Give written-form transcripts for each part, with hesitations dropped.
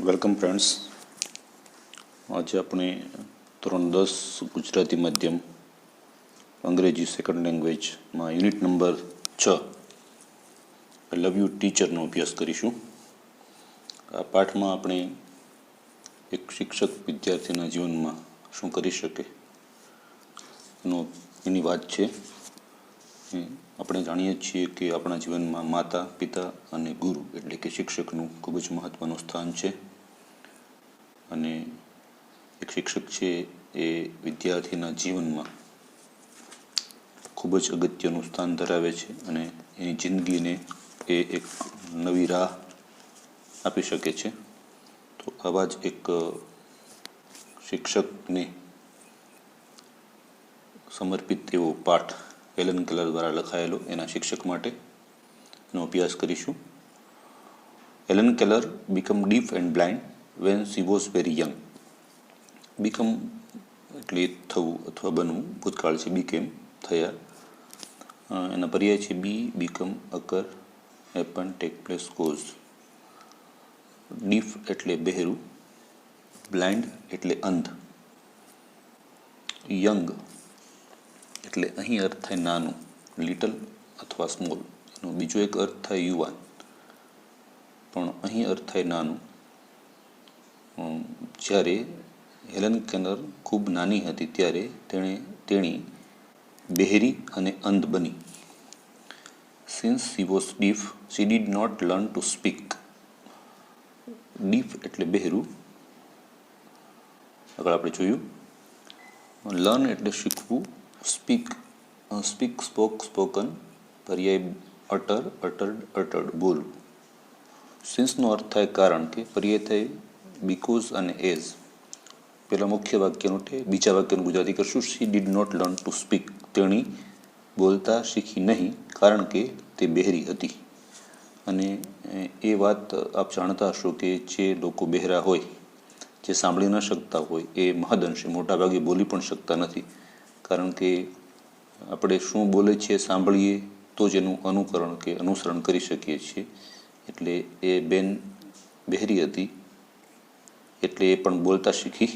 Welcome friends. આજે આપણે ધોરણ 10 ગુજરાતી માધ્યમ અંગ્રેજી સેકન્ડ લેંગ્વેજમાં unit number 6 I love you ટીચરનો અભ્યાસ કરીશું. આ પાઠમાં આપણે એક શિક્ષક વિદ્યાર્થીના જીવનમાં શું કરી શકે એની વાત છે. આપણે જાણીએ છીએ કે આપણા જીવનમાં માતા પિતા અને ગુરુ એટલે કે શિક્ષકનું ખૂબ જ મહત્ત્વનું સ્થાન છે. અને એક શિક્ષક છે એ વિદ્યાર્થીના જીવનમાં ખૂબ જ અગત્યનું સ્થાન ધરાવે છે અને એની જિંદગીને એ એક નવી રાહ આપી શકે છે. તો આવા જ એક શિક્ષકને સમર્પિત એવો પાઠ એલન કેલર દ્વારા લખાયેલો એના શિક્ષક માટેનો અભ્યાસ કરીશું. Helen Keller become deaf and blind when she was very young. Become એટલે થવું અથવા બનવું, ભૂતકાળ છે, બીકેમ થયા. એના પર્યાય છે be, become, occur, happen, take place, cause. Deaf એટલે બહેરું, બ્લાઇન્ડ એટલે અંધ, યંગ એટલે અહીં અર્થ થાય નાનું, લિટલ અથવા સ્મોલ. એનો બીજો એક અર્થ થાય યુવાન, પણ અહીં અર્થ થાય નાનું. જ્યારે હેલન કેલર ખૂબ નાની હતી ત્યારે તેણી બહેરી અને અંધ બની. Since she was deaf she did not learn to speak. Deaf એટલે બહેરું, આગળ આપણે જોયું. લર્ન એટલે શીખવું, સ્પીક સ્પોક, સ્પોકન, પર્યાય અટર, અટર્ડ, અટર્ડ, બોલવું. સિન્સનો અર્થ થાય કારણ કે, પર્યાય થાય બીકોઝ અને એઝ. પહેલાં મુખ્ય વાક્યનું છે, બીજા વાક્યનું ગુજરાતી કરશું. She did not learn to speak. તેણી બોલતા શીખી નહીં કારણ કે તે બહેરી હતી. અને એ વાત આપ જાણતા હશો કે જે લોકો બહેરા હોય, જે સાંભળી ન શકતા હોય, એ મહદઅંશે મોટાભાગે બોલી પણ શકતા નથી. કારણ કે આપણે શું બોલે છે સાંભળીએ તો જ એનું અનુકરણ કે અનુસરણ કરી શકીએ છીએ. એટલે એ બેન બહેરી હતી, એટલે એ પણ બોલતા શીખી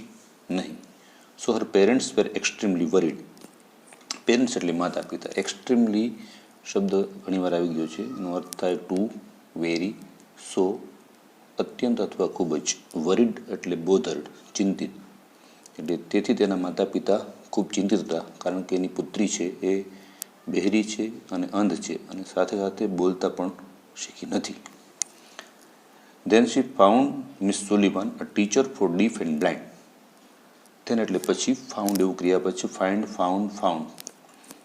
નહીં. સો હર પેરેન્ટ્સ વેર એક્સ્ટ્રીમલી વરીડ. પેરેન્ટ્સ એટલે માતા પિતા. એક્સ્ટ્રીમલી શબ્દ ઘણીવાર આવી ગયો છે. એનો અર્થ થાય ટુ, વેરી, સો, અત્યંત અથવા ખૂબ જ. વરીડ એટલે બોધર્ડ, ચિંતિત. એટલે તેથી તેના માતા પિતા ખૂબ ચિંતિત હતા, કારણ કે એની પુત્રી છે એ બહેરી છે અને અંધ છે અને સાથે સાથે બોલતા પણ શીખી નથી. Then she found Miss Sullivan, a teacher for deaf and blind. Then એટલે પછી ફાઉન્ડ એવું ક્રિયા પછી ફાઇન્ડ, ફાઉન્ડ, ફાઉન્ડ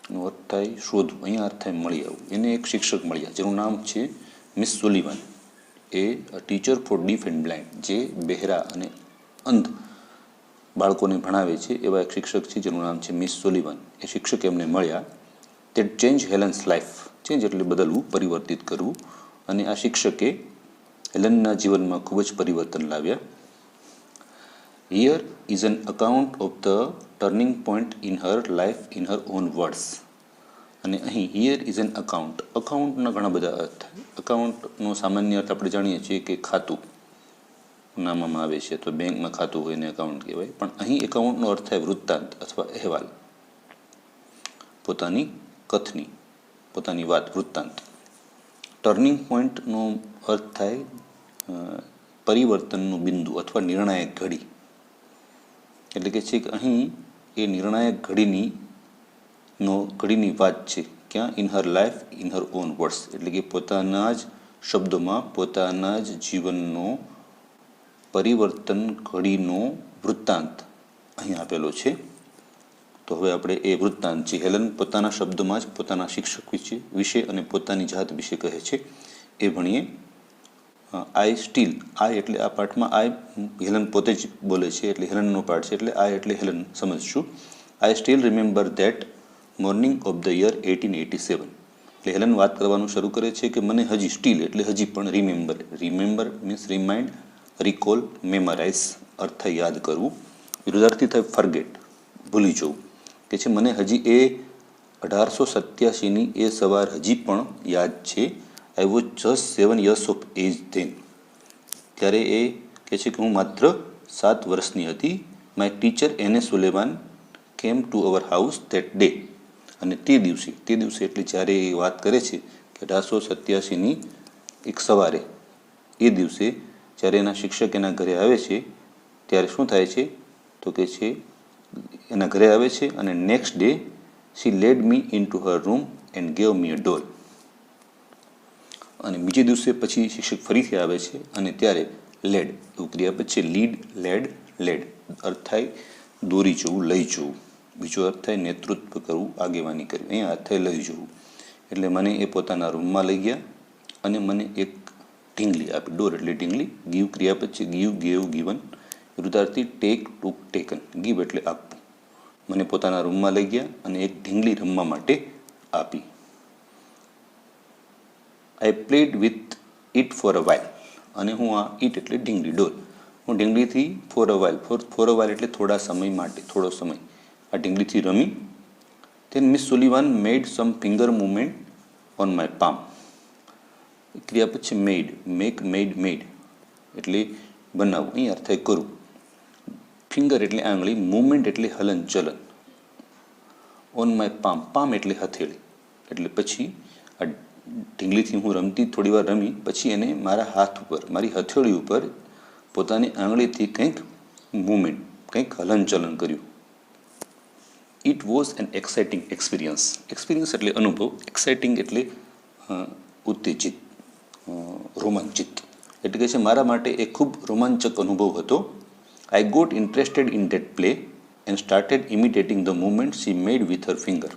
એનો અર્થ થાય શોધવું. અહીંયા અર્થ થાય મળી આવવું. એને એક શિક્ષક મળ્યા જેનું નામ છે miss સુલિવન. A teacher four deaf and blind, જે બહેરા અને અંધ બાળકોને ભણાવે છે એવા એક શિક્ષક છે જેનું નામ છે મિસ સુલિવન. એ શિક્ષક એમને મળ્યા. તે ચેન્જ હેલન્સ લાઈફ. ચેન્જ એટલે બદલવું, પરિવર્તિત કરવું. અને આ શિક્ષકે હેલનના જીવનમાં ખૂબ જ પરિવર્તન લાવ્યા. Here is an account of the turning point in her life in her on words. અને અહીં હિયર ઇઝ એન અકાઉન્ટ. અકાઉન્ટના ઘણા બધા અર્થ થાય. અકાઉન્ટનો સામાન્ય અર્થ આપણે જાણીએ છીએ કે ખાતું નામમાં આવે છે, તો બેંકમાં ખાતું હોય એને અકાઉન્ટ કહેવાય. પણ અહીં એકાઉન્ટનો અર્થ થાય વૃત્તાંત અથવા અહેવાલ, પોતાની કથની, પોતાની વાત, વૃત્તાંત. ટર્નિંગ પોઈન્ટનો અર્થ થાય પરિવર્તનનું બિંદુ અથવા નિર્ણાયક ઘડી. એટલે કે છે કે અહીં એ નિર્ણાયક ઘડીની વાત છે. ક્યાં? In her life in her on words. એટલે કે પોતાના જ શબ્દોમાં પોતાના જ જીવનનો પરિવર્તન ઘડીનો વૃત્તાંત અહીં આપેલો છે. તો હવે આપણે એ વૃત્તાંત જે હેલન પોતાના શબ્દોમાં જ પોતાના શિક્ષક વિશે અને પોતાની જાત વિશે કહે છે એ ભણીએ. આઈ સ્ટીલ, આઈ એટલે આ પાઠમાં આઈ હેલન પોતે જ બોલે છે એટલે હેલનનો પાઠ છે, એટલે આઈ એટલે હેલન સમજશું. I still remember that morning of the year 1887. એટલે હેલન વાત કરવાનું શરૂ કરે છે કે મને હજી, સ્ટીલ એટલે હજી પણ, remember, remember means remind, recall, memorize અર્થ થાય યાદ કરવું. વિરુદ્ધાર્થી થાય ફરગેટ, ભૂલી જવું. કે છે મને હજી એ 1887ની એ સવાર હજી પણ યાદ છે. I was just 7 years of age then. ત્યારે એ કહે છે કે હું માત્ર 7 વર્ષની હતી. માય ટીચર એને Suleman came to our house that day. અને તે દિવસે એટલે જ્યારે એ વાત કરે છે કે 1887ની એક સવારે, એ દિવસે જ્યારે એના શિક્ષક એના ઘરે આવે છે ત્યારે શું થાય છે તો કે છે એના ઘરે આવે છે અને next day she led me into her room and gave me a doll. અને બીજે દિવસે પછી શિક્ષક ફરીથી આવે છે અને ત્યારે લેડ એવું ક્રિયાપદ છે. લીડ, લેડ અર્થ થાય દોરી જવું, લઈ જવું. બીજો અર્થ થાય નેતૃત્વ કરવું, આગેવાની કરવી. અહીંયા અર્થ થાય લઈ જવું. એટલે મને એ પોતાના રૂમમાં લઈ ગયા અને મને એક ઢીંગલી આપી. ડોર એટલે ઢીંગલી. ગીવ ક્રિયાપદ છે. Give, gave, given. વિરુદ્ધાર્થી ટેક, ટુક, ટેકન. ગીવ એટલે આપવું. મને પોતાના રૂમમાં લઈ ગયા અને એક ઢીંગલી રમવા માટે આપી. આઈ played with it for a while. અને હું આ ઇટ એટલે ઢીંગલી, ડોલ. હું ઢીંગલીથી ફોર અ વાઇલ એટલે થોડા સમય માટે, થોડો સમય આ ઢીંગલીથી રમી. Then Miss Sullivan made some finger movement on my palm. ક્રિયાપદ છે મેડ, મેક, મેડ એટલે બનાવવું. અહીં અર્થ થાય કરું. ફિંગર એટલે આંગળી, મૂવમેન્ટ એટલે હલન ચલન. ઓન માય પામ એટલે હથેળી. એટલે પછી આ ઢીંગલીથી હું રમતી, થોડી વાર રમી, પછી એને મારા હાથ ઉપર, મારી હથેળી ઉપર પોતાની આંગળીથી કંઈક મૂવમેન્ટ, કંઈક હલનચલન કર્યું. It was an exciting experience. Experience એટલે અનુભવ, એક્સાઇટિંગ એટલે ઉત્તેજિત, રોમાંચિત. એટલે કે છે મારા માટે એ ખૂબ રોમાંચક અનુભવ હતો. I got interested in that play and started imitating the movement she made with her finger.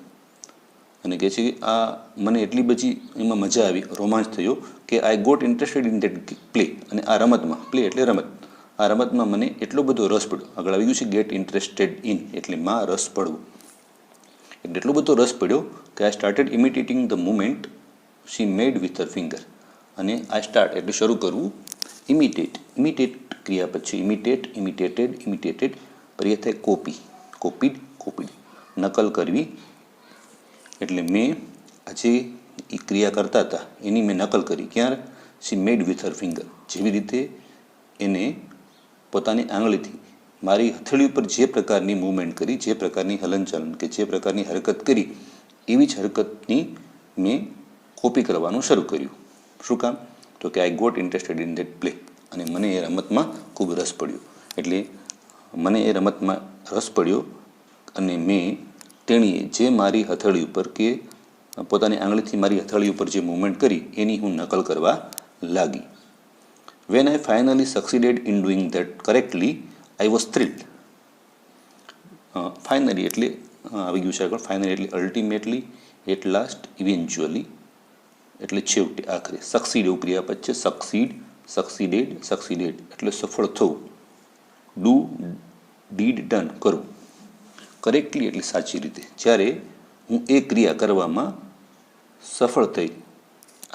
અને કહે છે કે આ મને એટલી બધી એમાં મજા આવી, રોમાંચ થયો કે I got interested in that play. અને આ રમતમાં, પ્લે એટલે રમત, આ રમતમાં મને એટલો બધો રસ પડ્યો. આગળ આવી ગયું છે ગેટ ઇન્ટરેસ્ટેડ ઇન એટલે માં રસ પડવું. એટલે એટલો બધો રસ પડ્યો કે I started imitating the movement she made with her finger. અને આઈ સ્ટાર્ટ એટલે શરૂ કરવું. ઇમિટેટ ક્રિયાપદ છે. ઇમિટેટેડ પર્યાય થાય કોપી, કોપીડ. નકલ કરવી. એટલે મેં આજે એ ક્રિયા કરતા હતા એની મેં નકલ કરી. ક્યારે? શી મેડ વિથ હર ફિંગર. જેવી રીતે એને પોતાની આંગળીથી મારી હથેળી ઉપર જે પ્રકારની મૂવમેન્ટ કરી, જે પ્રકારની હલનચલન કે જે પ્રકારની હરકત કરી, એવી જ હરકતની મેં કોપી કરવાનું શરૂ કર્યું. શું કામ? તો કે I got interested in that play. અને મને એ રમતમાં ખૂબ રસ પડ્યો. એટલે મને એ રમતમાં રસ પડ્યો અને તેણીએ જે મારી હથેળી ઉપર કે પોતાની આંગળીથી મારી હથેળી ઉપર જે મૂવમેન્ટ કરી એની હું નકલ કરવા લાગી. When I finally succeeded in doing that correctly I was thrilled. Finally એટલે આવી ગયું છે આગળ. ફાઇનલી એટલે અલ્ટિમેટલી, એટ લાસ્ટ, ઇવેન્ચ્યુઅલી એટલે છેવટે, આખરે. સક્સીડ એવું ક્રિયાપદ છે. સક્સીડેડ એટલે સફળ થવું. ડુ, ડીડ, ડન કરવું. કરેક્ટલી એટલે સાચી રીતે. જ્યારે હું એ ક્રિયા કરવામાં સફળ થઈ,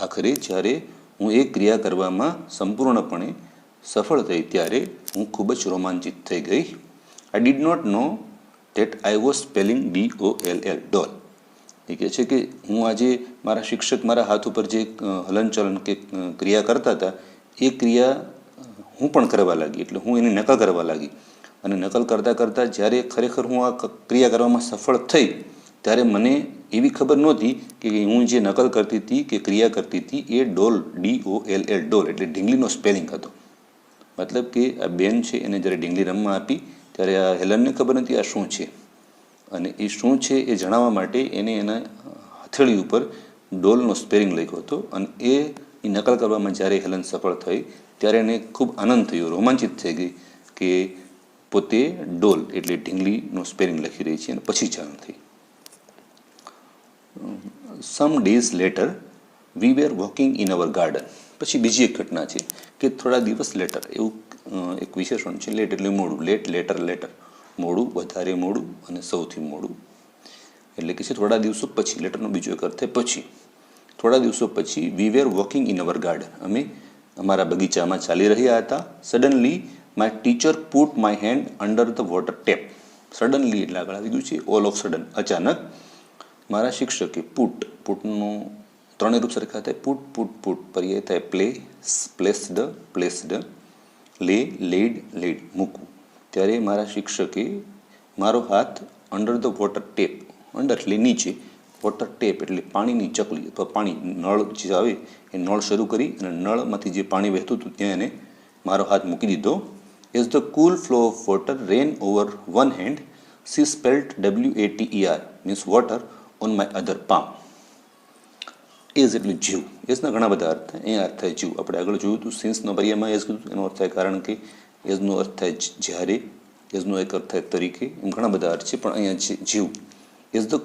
આખરે જ્યારે હું એ ક્રિયા કરવામાં સંપૂર્ણપણે સફળ થઈ ત્યારે હું ખૂબ જ રોમાંચિત થઈ ગઈ. I did not know that I was spelling DOLL, doll. એ કહે છે કે હું આજે મારા શિક્ષક મારા હાથ ઉપર જે હલનચલન કે ક્રિયા કરતા હતા એ ક્રિયા હું પણ કરવા લાગી. એટલે હું એની નકલ કરવા લાગી. અને નકલ કરતાં જ્યારે ખરેખર હું આ ક્રિયા કરવામાં સફળ થઈ ત્યારે મને એવી ખબર નહોતી કે હું જે નકલ કરતી હતી કે ક્રિયા કરતી હતી એ ડોલ, DOLL, ડોલ એટલે ઢીંગલીનો સ્પેલિંગ હતો. મતલબ કે આ બેન છે એને જ્યારે ઢીંગલી રમવા આપી ત્યારે આ હેલનને ખબર નથી આ શું છે. અને એ શું છે એ જણાવવા માટે એને એના હથેળી ઉપર ડોલનો સ્પેલિંગ લખ્યો હતો. અને એ નકલ કરવામાં જ્યારે હેલન સફળ થઈ ત્યારે એને ખૂબ આનંદ થયો, રોમાંચિત થઈ ગઈ કે પોતે ડોલ એટલે ઢીંગલીનો સ્પેલિંગ લખી રહી છે. અને પછી જાણ થઈ. Some days later we were walking in our garden. પછી બીજી એક ઘટના છે કે થોડા દિવસ લેટર, એવું એક વિશેષણ છે. લેટ એટલે મોડું, લેટર મોડું, વધારે મોડું અને સૌથી મોડું. એટલે કે છે થોડા દિવસો પછી. લેટરનો બીજો એક અર્થ થાય પછી. થોડા દિવસો પછી we were walking in our garden. અમે અમારા બગીચામાં ચાલી રહ્યા હતા. Suddenly my teacher put my hand under the water tap. Suddenly એટલે આગળ આવી ગયું છે ઓલ ઓફ સડન, અચાનક. મારા શિક્ષકે પુટનું 3 રૂપ સરખા થાય. પુટ પર્યાય થાય પ્લેસ્ડ. લેડ મૂકવું, ત્યારે મારા શિક્ષકે મારો હાથ under the water tap, under એટલે નીચે, વોટર ટેપ એટલે પાણીની ચકલી અથવા પાણી નળ જે આવે એ નળ શરૂ કરી અને નળમાંથી જે પાણી વહેતું હતું ત્યાં એને મારો હાથ મૂકી દીધો. As the cool flow of water ran over one hand, she spelt WATER means water on my other palm. As એટલે જીવ. એઝના ઘણા બધા અર્થ થાય. અહીંયા અર્થ થાય જીવ. આપણે આગળ જોયું હતું સિન્સના પર્યાયમાં એઝ કીધું, એનો અર્થ થાય કારણ કે, એઝનો અર્થ થાય જ્યારે, એઝનો એક અર્થ થાય તરીકે, એમ ઘણા બધા અર્થ છે, પણ અહીંયા જીવ. As the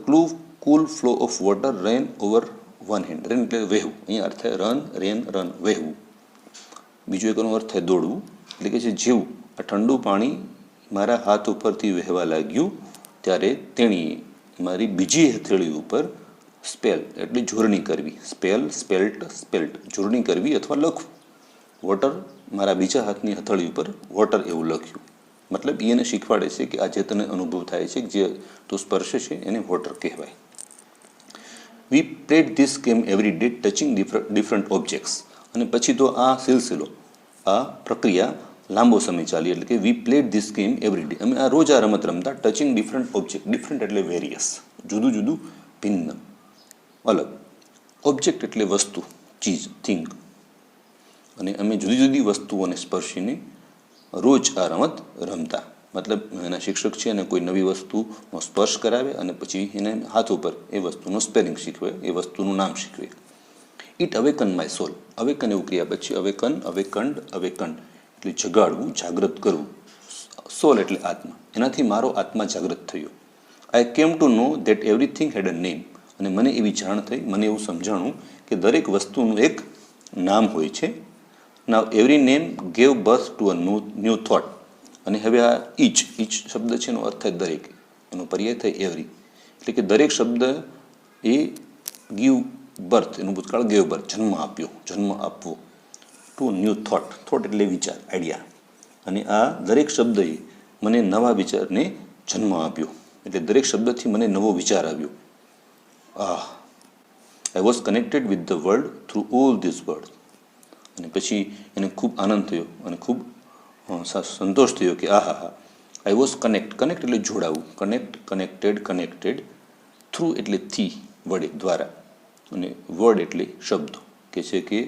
cool flow of water ran over one hand. Ran એટલે વહેવું. અહીંયા અર્થ થાય રન વહેવું. બીજો એક એનો અર્થ થાય દોડવું. એટલે કે છે જેવું આ ઠંડુ પાણી મારા હાથ ઉપરથી વહેવા લાગ્યું ત્યારે તેણીએ મારી બીજી હથેળી ઉપર સ્પેલ એટલે જોડણી કરવી, સ્પેલ્ટ જોડણી કરવી અથવા લખવું. વોટર મારા બીજા હાથની હથેળી ઉપર વોટર એવું લખ્યું. મતલબ એને શીખવાડે છે કે આ જે તને અનુભવ થાય છે, જે તું સ્પર્શે છે એને વોટર કહેવાય. We played this game every day touching different objects. અને પછી તો આ સિલસિલો, આ પ્રક્રિયા લાંબો સમય ચાલી. એટલે કે we played this game every day. અમે આ રોજ આ રમત રમતા. Touching different object. ડિફરન્ટ એટલે વેરિયસ, જુદું જુદું, ભિન્ન, અલગ. ઓબ્જેક્ટ એટલે વસ્તુ, ચીજ, થિંગ. અને અમે જુદી જુદી વસ્તુઓને સ્પર્શીને રોજ આ રમત રમતા. મતલબ એના શિક્ષક છે અને કોઈ નવી વસ્તુનો સ્પર્શ કરાવે અને પછી એને હાથ ઉપર એ વસ્તુનો સ્પેલિંગ શીખવે, એ વસ્તુનું નામ શીખવે. It awaken my soul. Awaken એવું ક્રિયા પછી અવેકન્ડ એટલે જગાડવું, જાગૃત કરવું. સોલ એટલે આત્મા. એનાથી મારો આત્મા જાગૃત થયો. I came to know that everything had a name. અને મને એવી જાણ થઈ, મને એવું સમજાણું કે દરેક વસ્તુનું એક નામ હોય છે. Now every name gave birth to a new thought. અને હવે આ ઈચ શબ્દ છે એનો અર્થ થાય દરેક, એનો પર્યાય થાય એવરી. એટલે કે દરેક શબ્દ એ ગીવ બર્થ, એનું ભૂતકાળ ગેવ બર્થ, જન્મ આપ્યો, જન્મ આપવો, ટુ ન્યૂ થોટ એટલે વિચાર, આઈડિયા. અને આ દરેક શબ્દએ મને નવા વિચારને જન્મ આપ્યો. એટલે દરેક શબ્દથી મને નવો વિચાર આવ્યો. I was connected with the world through all this word. અને પછી એને ખૂબ આનંદ થયો અને ખૂબ સંતોષ થયો કે આઈ વોઝ કનેક્ટ એટલે જોડાવું, કનેક્ટેડ થ્રુ એટલે થી, વડે, દ્વારા, અને વર્ડ એટલે શબ્દો. કે છે કે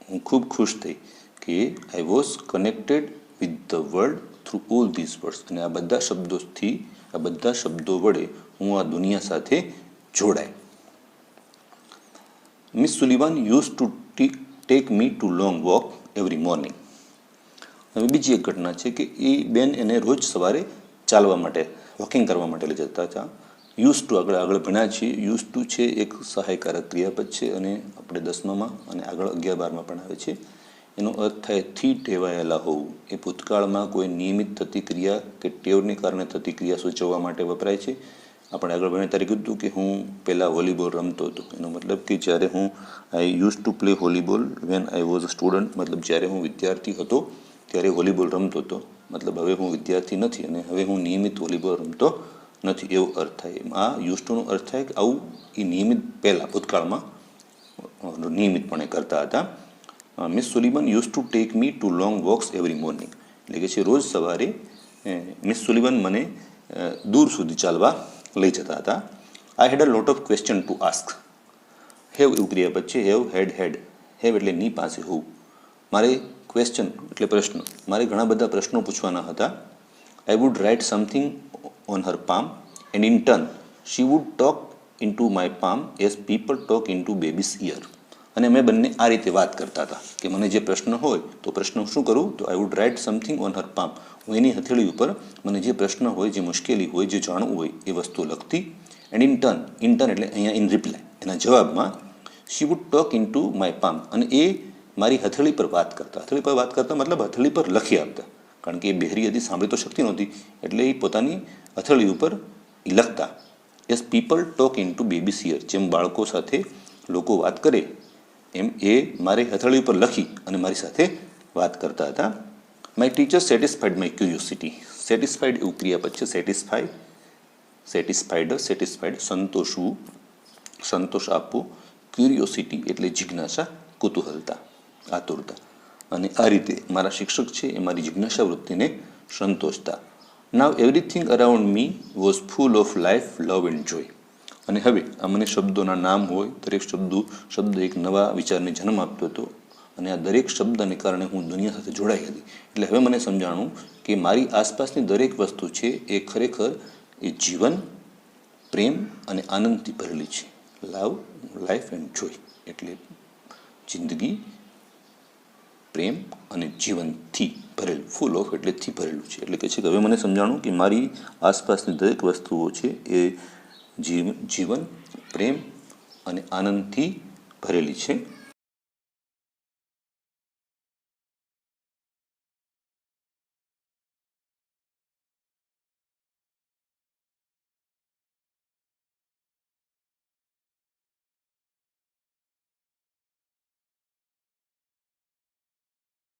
હું ખૂબ ખુશ થઈ કે I was connected with the world through all this words. અને આ બધા શબ્દો વડે હું આ દુનિયા સાથે જોડાય. Miss Sullivan use to take me to long walk every morning. હવે બીજી એક ઘટના છે કે એ બેન એને રોજ સવારે ચાલવા માટે, વોકિંગ કરવા માટે લઈ જતા હતા. યુઝ ટુ આગળ ભણ્યા છીએ. યુઝ ટુ છે એક સહાયકારક ક્રિયાપદ છે અને આપણે 10માં અને આગળ 11-12માં પણ આવે છે. એનો અર્થ થાય થી ટેવાયેલા હોવું. એ ભૂતકાળમાં કોઈ નિયમિત થતી ક્રિયા કે ટેવને કારણે થતી ક્રિયા સૂચવવા માટે વપરાય છે. આપણે આગળ ભણ્યા ત્યારે કીધું કે હું પહેલાં વોલીબોલ રમતો હતો. એનો મતલબ કે જ્યારે હું I use to play volleyball when I was a student. મતલબ જ્યારે હું વિદ્યાર્થી હતો ત્યારે વોલીબોલ રમતો હતો. મતલબ હવે હું વિદ્યાર્થી નથી અને હવે હું નિયમિત વોલીબોલ રમતો નથી, એવો અર્થ થાય. આ યુઝ ટુનો અર્થ થાય કે આવું એ નિયમિત પહેલાં ભૂતકાળમાં નિયમિતપણે કરતા હતા. Miss Sullivan use to take me to long walks every morning. એટલે કે છે રોજ સવારે મિસ સુલિવાન મને દૂર સુધી ચાલવા લઈ જતા હતા. I had a lot of question to ask. Have એવું ક્રિયાપદ છે. હેડ એટલે ની પાસે હોવું. મારે ક્વેશ્ચન એટલે પ્રશ્ન, મારે ઘણા બધા પ્રશ્નો પૂછવાના હતા. I would write something on her palm and in turn she would talk into my palm as people talk into babies ear. અને અમે બંને આ રીતે વાત કરતા હતા કે મને જે પ્રશ્ન હોય તો પ્રશ્ન શું કરું, તો I would write something on her palm. હું એની હથેળી ઉપર મને જે પ્રશ્ન હોય, જે મુશ્કેલી હોય, જે જાણવું હોય એ વસ્તુ લખતી. એન્ડ ઇન ટર્ન એટલે અહીંયા ઇન રિપ્લાય, એના જવાબમાં she would talk into my palm. અને એ મારી હથેળી પર વાત કરતા. હથેળી પર વાત કરતા મતલબ હથેળી પર લખી આપતા. કારણ કે એ બહેરી હતી, સાંભળી તો શકતી નહોતી, એટલે એ પોતાની હથેળી ઉપર એ લખતા. As people talk into babies ear. જેમ બાળકો સાથે લોકો વાત કરે એમ એ મારી હથેળી ઉપર લખી અને મારી સાથે વાત કરતા હતા. My teacher satisfied my curiosity. Satisfied એવું ક્રિયાપદ છે. સેટિસ્ફાઈડ સંતોષવું, સંતોષ આપવું. ક્યુરિયોસિટી એટલે જિજ્ઞાસા, કુતૂહલતા, આતુરતા. અને આ રીતે મારા શિક્ષક છે એ મારી જિજ્ઞાસા વૃત્તિને સંતોષતા. Now everything around me was full of life, love and joy. અને હવે આ મને શબ્દોના નામ હોય, દરેક શબ્દ એક નવા વિચારને જન્મ આપતો હતો અને આ દરેક શબ્દને કારણે હું દુનિયા સાથે જોડાઈ હતી. એટલે હવે મને સમજાણું કે મારી આસપાસની દરેક વસ્તુ છે એ ખરેખર એ જીવન, પ્રેમ અને આનંદથી ભરેલી છે. લવ, લાઈફ એન્ડ જોય એટલે જિંદગી, પ્રેમ અને જીવનથી ભરેલું. ફૂલ ઓફ એટલે થી ભરેલું છે. એટલે કે છે કે હવે મને સમજાણું કે મારી આસપાસની દરેક વસ્તુઓ છે એ જીવન, પ્રેમ અને આનંદથી ભરેલી છે.